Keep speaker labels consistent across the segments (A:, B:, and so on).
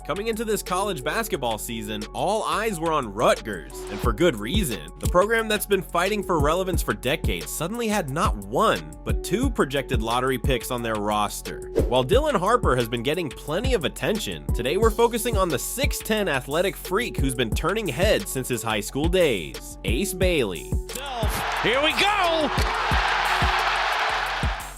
A: Coming into this college basketball season, all eyes were on Rutgers, and for good reason. The program that's been fighting for relevance for decades suddenly had not one, but two projected lottery picks on their roster. While Dylan Harper has been getting plenty of attention, today we're focusing on the 6'10" athletic freak who's been turning heads since his high school days, Ace Bailey.
B: Here we go!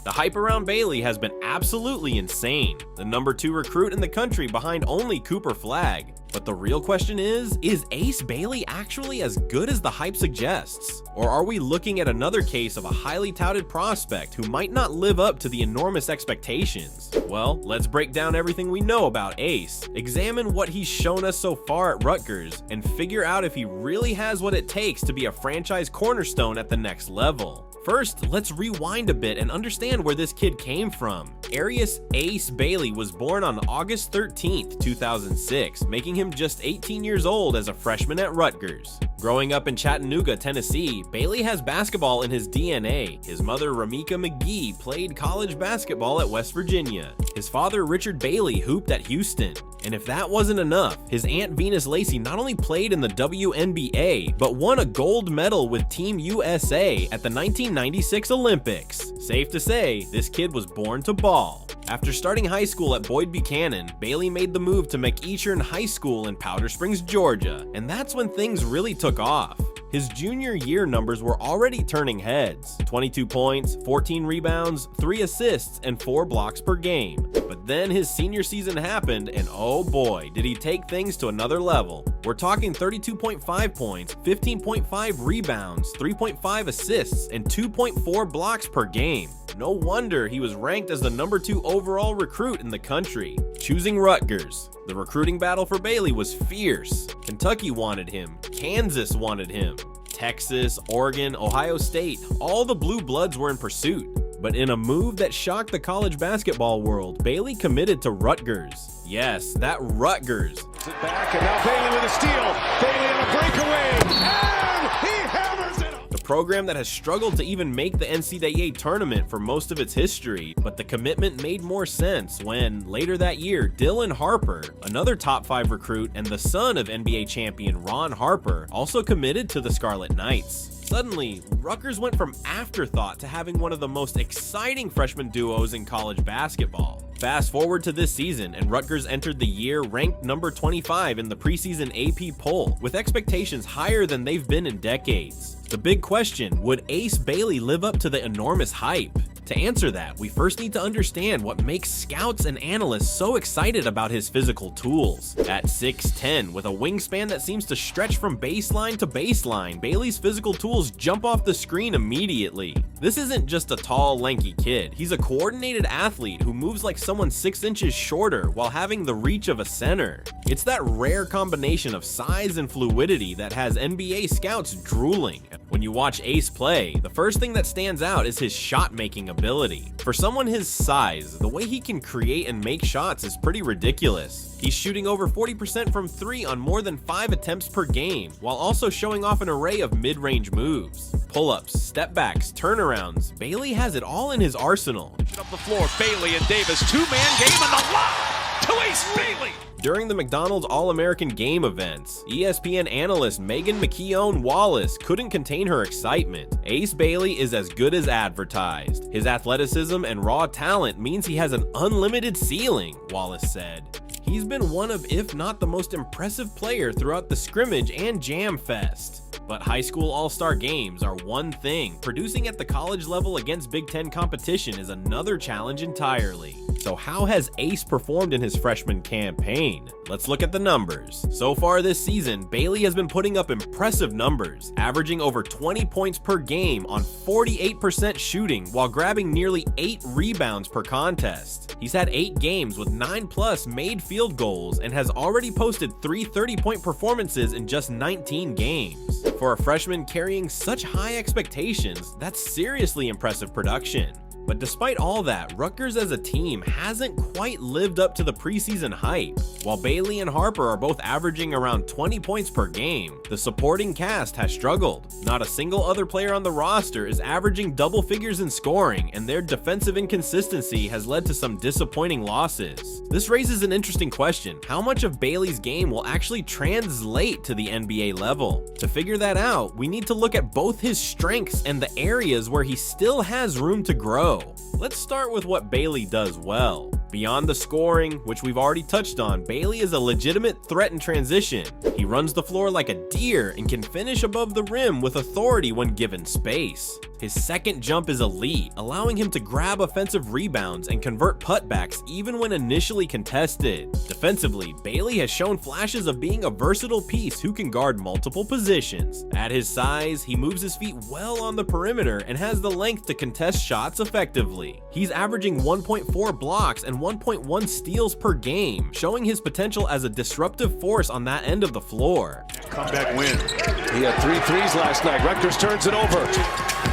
A: The hype around Bailey has been absolutely insane. The number 2 recruit in the country behind only Cooper Flagg. But the real question is Ace Bailey actually as good as the hype suggests? Or are we looking at another case of a highly touted prospect who might not live up to the enormous expectations? Well, let's break down everything we know about Ace, examine what he's shown us so far at Rutgers, and figure out if he really has what it takes to be a franchise cornerstone at the next level. First, let's rewind a bit and understand where this kid came from. Arius Ace Bailey was born on August 13th, 2006, making him just 18 years old as a freshman at Rutgers. Growing up in Chattanooga, Tennessee, Bailey has basketball in his DNA. His mother, Ramika McGee, played college basketball at West Virginia. His father, Richard Bailey, hooped at Houston. And if that wasn't enough, his aunt Venus Lacey not only played in the WNBA, but won a gold medal with Team USA at the 1996 Olympics. Safe to say, this kid was born to ball. After starting high school at Boyd Buchanan, Bailey made the move to McEachern High School in Powder Springs, Georgia, and that's when things really took off. His junior year numbers were already turning heads: 22 points, 14 rebounds, 3 assists, and 4 blocks per game. But then his senior season happened, and oh boy, did he take things to another level. We're talking 32.5 points, 15.5 rebounds, 3.5 assists, and 2.4 blocks per game. No wonder he was ranked as the number 2 overall recruit in the country. Choosing Rutgers, the recruiting battle for Bailey was fierce. Kentucky wanted him, Kansas wanted him, Texas, Oregon, Ohio State, all the blue bloods were in pursuit. But in a move that shocked the college basketball world, Bailey committed to Rutgers. Yes, that Rutgers.
B: Sit back, and now Bailey with a steal. Bailey on a breakaway, and he hammers it.
A: The program that has struggled to even make the NCAA tournament for most of its history, but the commitment made more sense when, later that year, Dylan Harper, another top 5 recruit and the son of NBA champion Ron Harper, also committed to the Scarlet Knights. Suddenly, Rutgers went from afterthought to having one of the most exciting freshman duos in college basketball. Fast forward to this season, and Rutgers entered the year ranked number 25 in the preseason AP poll, with expectations higher than they've been in decades. The big question, would Ace Bailey live up to the enormous hype? To answer that, we first need to understand what makes scouts and analysts so excited about his physical tools. At 6'10", with a wingspan that seems to stretch from baseline to baseline, Bailey's physical tools jump off the screen immediately. This isn't just a tall, lanky kid. He's a coordinated athlete who moves like someone 6 inches shorter while having the reach of a center. It's that rare combination of size and fluidity that has NBA scouts drooling. When you watch Ace play, the first thing that stands out is his shot-making ability. For someone his size, the way he can create and make shots is pretty ridiculous. He's shooting over 40% from 3 on more than 5 attempts per game, while also showing off an array of mid-range moves. Pull-ups, step-backs, turnarounds, Bailey has it all in his arsenal.
B: Up the floor, Bailey and Davis, 2-man game, and the lob to Ace Bailey!
A: During the McDonald's All-American Game events, ESPN analyst Megan McKeown Wallace couldn't contain her excitement. Ace Bailey is as good as advertised. His athleticism and raw talent means he has an unlimited ceiling, Wallace said. He's been one of, if not the most impressive player throughout the scrimmage and Jam Fest. But high school all-star games are one thing. Producing at the college level against Big Ten competition is another challenge entirely. So how has Ace performed in his freshman campaign? Let's look at the numbers. So far this season, Bailey has been putting up impressive numbers, averaging over 20 points per game on 48% shooting while grabbing nearly 8 rebounds per contest. He's had 8 games with 9+ made field goals and has already posted 3 30-point performances in just 19 games. For a freshman carrying such high expectations, that's seriously impressive production. But despite all that, Rutgers as a team hasn't quite lived up to the preseason hype. While Bailey and Harper are both averaging around 20 points per game, the supporting cast has struggled. Not a single other player on the roster is averaging double figures in scoring, and their defensive inconsistency has led to some disappointing losses. This raises an interesting question: how much of Bailey's game will actually translate to the NBA level? To figure that out, we need to look at both his strengths and the areas where he still has room to grow. Let's start with what Bailey does well. Beyond the scoring, which we've already touched on, Bailey is a legitimate threat in transition. He runs the floor like a deer and can finish above the rim with authority when given space. His second jump is elite, allowing him to grab offensive rebounds and convert putbacks even when initially contested. Defensively, Bailey has shown flashes of being a versatile piece who can guard multiple positions. At his size, he moves his feet well on the perimeter and has the length to contest shots effectively. He's averaging 1.4 blocks and 1.1 steals per game, showing his potential as a disruptive force on that end of the floor.
B: Comeback win. He had 3 threes last night. Rutgers turns it over.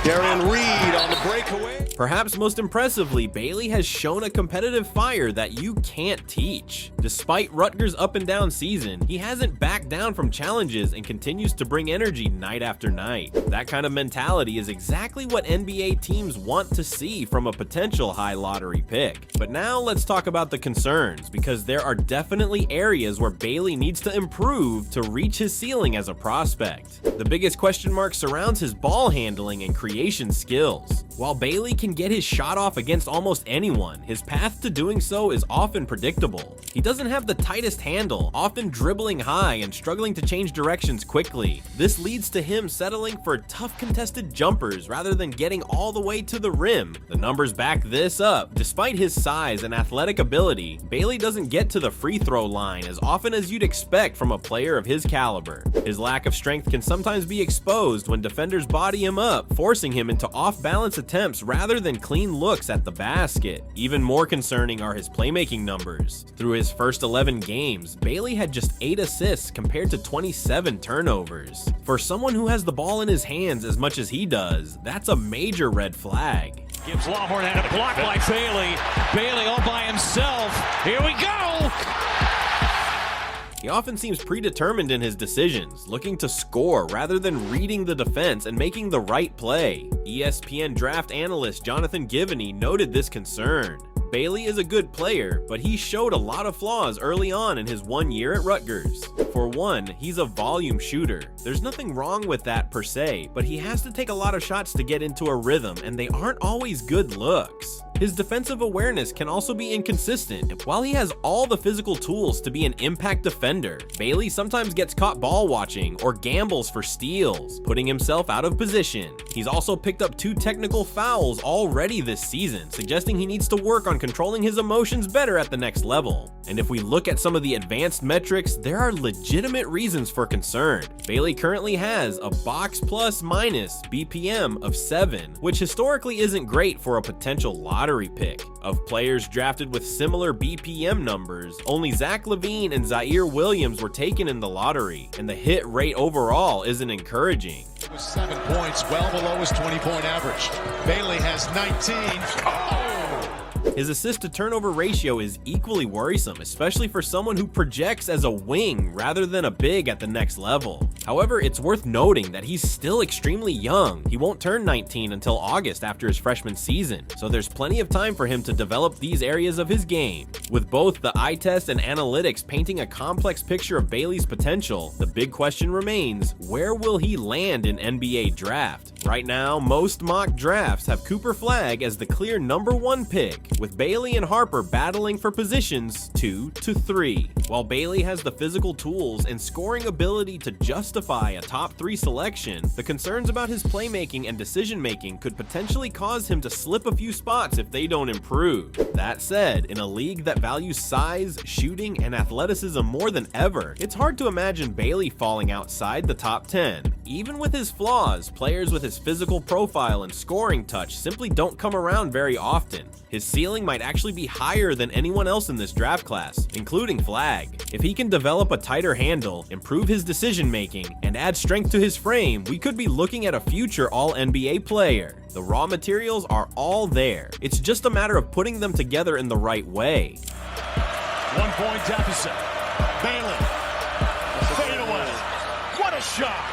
B: Darian Reed on the breakaway.
A: Perhaps most impressively, Bailey has shown a competitive fire that you can't teach. Despite Rutgers' up and down season, he hasn't backed down from challenges and continues to bring energy night after night. That kind of mentality is exactly what NBA teams want to see from a potential high lottery pick. But now let's talk about the concerns, because there are definitely areas where Bailey needs to improve to reach his ceiling as a prospect. The biggest question mark surrounds his ball handling and creation skills. While Bailey can get his shot off against almost anyone, his path to doing so is often predictable. He doesn't have the tightest handle, often dribbling high and struggling to change directions quickly. This leads to him settling for tough contested jumpers rather than getting all the way to the rim. The numbers back this up. Despite his size and athletic ability, Bailey doesn't get to the free throw line as often as you'd expect from a player of his caliber. His lack of strength can sometimes be exposed when defenders body him up, forcing him into off-balance attempts rather than clean looks at the basket. Even more concerning are his playmaking numbers. Through his first 11 games, Bailey had just 8 assists compared to 27 turnovers. For someone who has the ball in his hands as much as he does, that's a major red flag.
B: Gives Lawhorn and a block by Bailey. Bailey all by himself. Here we go.
A: He often seems predetermined in his decisions, looking to score rather than reading the defense and making the right play. ESPN draft analyst Jonathan Givney noted this concern. Bailey is a good player, but he showed a lot of flaws early on in his 1 year at Rutgers. For one, he's a volume shooter. There's nothing wrong with that per se, but he has to take a lot of shots to get into a rhythm, and they aren't always good looks. His defensive awareness can also be inconsistent, and while he has all the physical tools to be an impact defender, Bailey sometimes gets caught ball watching or gambles for steals, putting himself out of position. He's also picked up 2 technical fouls already this season, suggesting he needs to work on controlling his emotions better at the next level. And if we look at some of the advanced metrics, there are legitimate reasons for concern. Bailey currently has a box plus minus BPM of 7, which historically isn't great for a potential lottery pick. Of players drafted with similar BPM numbers, only Zach LaVine and Zaire Williams were taken in the lottery, and the hit rate overall isn't encouraging.
B: It was 7 points, well below his 20-point average. Bailey has 19. Oh!
A: His assist to turnover ratio is equally worrisome, especially for someone who projects as a wing rather than a big at the next level. However, it's worth noting that he's still extremely young. He won't turn 19 until August after his freshman season, so there's plenty of time for him to develop these areas of his game. With both the eye test and analytics painting a complex picture of Bailey's potential, the big question remains, where will he land in NBA draft? Right now, most mock drafts have Cooper Flagg as the clear #1 pick, with Bailey and Harper battling for positions 2 to 3. While Bailey has the physical tools and scoring ability to justify a top 3 selection, the concerns about his playmaking and decision-making could potentially cause him to slip a few spots if they don't improve. That said, in a league that values size, shooting, and athleticism more than ever, it's hard to imagine Bailey falling outside the top 10. Even with his flaws, players with his physical profile and scoring touch simply don't come around very often. His ceiling might actually be higher than anyone else in this draft class, including Flagg. If he can develop a tighter handle, improve his decision making, and add strength to his frame, we could be looking at a future All-NBA player. The raw materials are all there. It's just a matter of putting them together in the right way.
C: 1-point deficit. Bailey. Fade away. What a shot.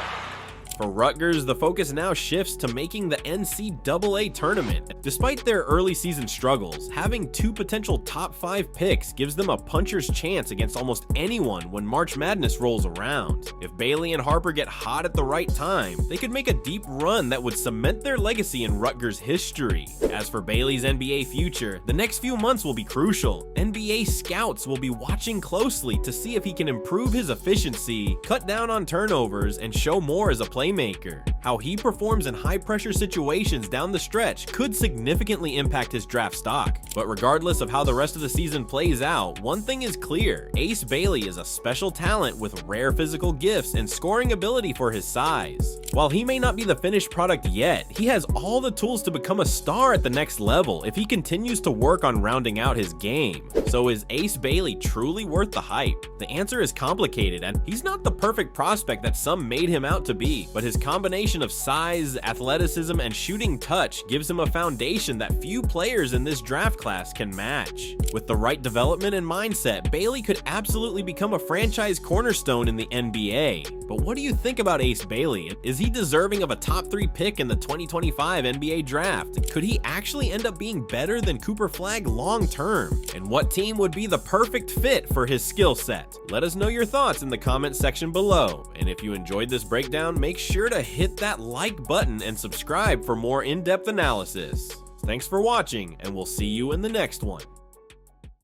A: For Rutgers, the focus now shifts to making the NCAA tournament. Despite their early season struggles, having 2 potential top 5 picks gives them a puncher's chance against almost anyone when March Madness rolls around. If Bailey and Harper get hot at the right time, they could make a deep run that would cement their legacy in Rutgers history. As for Bailey's NBA future, the next few months will be crucial. NBA scouts will be watching closely to see if he can improve his efficiency, cut down on turnovers, and show more as a playmaker. How he performs in high-pressure situations down the stretch could significantly impact his draft stock. But regardless of how the rest of the season plays out, one thing is clear: Ace Bailey is a special talent with rare physical gifts and scoring ability for his size. While he may not be the finished product yet, he has all the tools to become a star at the next level if he continues to work on rounding out his game. So is Ace Bailey truly worth the hype? The answer is complicated, and he's not the perfect prospect that some made him out to be, but his combination of size, athleticism, and shooting touch gives him a foundation that few players in this draft class can match. With the right development and mindset, Bailey could absolutely become a franchise cornerstone in the NBA. But what do you think about Ace Bailey? Is he deserving of a top 3 pick in the 2025 NBA draft? Could he actually end up being better than Cooper Flagg long term? And what team would be the perfect fit for his skill set? Let us know your thoughts in the comment section below. And if you enjoyed this breakdown, make sure to hit that like button and subscribe for more in-depth analysis. Thanks for watching, and we'll see you in the next one.